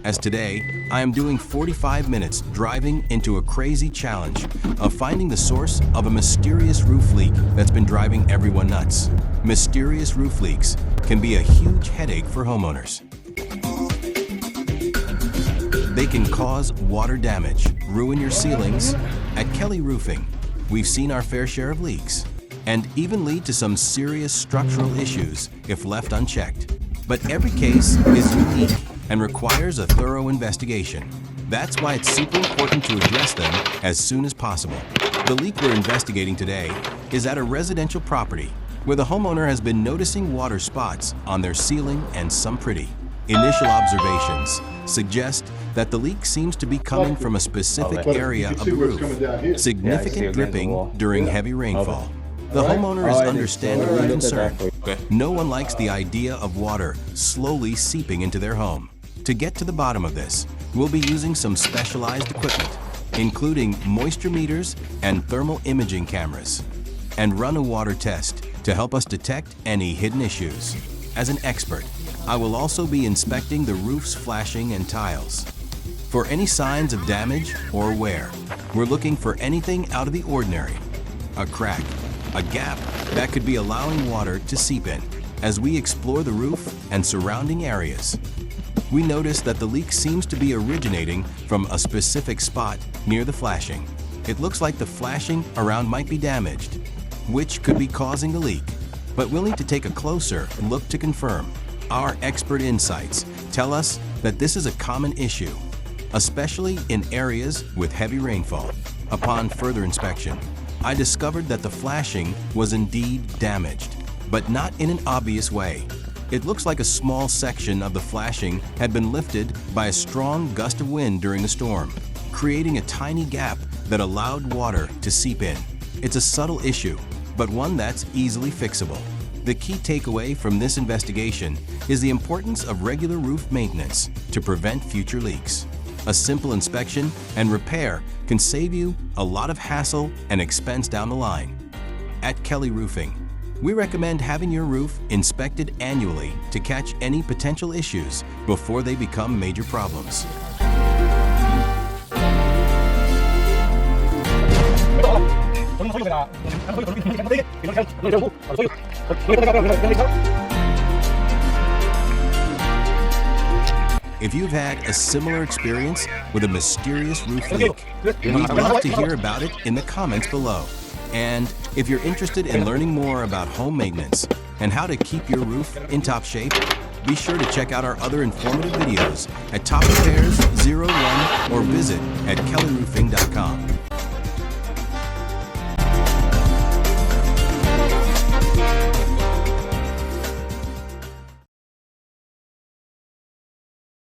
as today I am doing 45 minutes driving into a crazy challenge of finding the source of a mysterious roof leak that's been driving everyone nuts. Mysterious roof leaks can be a huge headache for homeowners. They can cause water damage, ruin your ceilings. At Kelly Roofing, we've seen our fair share of leaks, and even lead to some serious structural issues if left unchecked. But every case is unique and requires a thorough investigation. That's why it's super important to address them as soon as possible. The leak we're investigating today is at a residential property where the homeowner has been noticing water spots on their ceiling and some pretty. Initial observations suggest that the leak seems to be coming from a specific area of the roof. Significant dripping during heavy rainfall. The homeowner is understandably concerned. No one likes the idea of water slowly seeping into their home. To get to the bottom of this, we'll be using some specialized equipment, including moisture meters and thermal imaging cameras, and run a water test to help us detect any hidden issues. As an expert, I will also be inspecting the roof's flashing and tiles. For any signs of damage or wear, we're looking for anything out of the ordinary. A crack, a gap that could be allowing water to seep in. As we explore the roof and surrounding areas, we notice that the leak seems to be originating from a specific spot near the flashing. It looks like the flashing around might be damaged, which could be causing the leak, but we'll need to take a closer look to confirm. Our expert insights tell us that this is a common issue, especially in areas with heavy rainfall. Upon further inspection, I discovered that the flashing was indeed damaged, but not in an obvious way. It looks like a small section of the flashing had been lifted by a strong gust of wind during the storm, creating a tiny gap that allowed water to seep in. It's a subtle issue, but one that's easily fixable. The key takeaway from this investigation is the importance of regular roof maintenance to prevent future leaks. A simple inspection and repair can save you a lot of hassle and expense down the line. At Kelly Roofing, we recommend having your roof inspected annually to catch any potential issues before they become major problems. If you've had a similar experience with a mysterious roof leak, we'd love to hear about it in the comments below. And if you're interested in learning more about home maintenance and how to keep your roof in top shape, be sure to check out our other informative videos at Top Repairs 01 or visit at kellyroofing.com.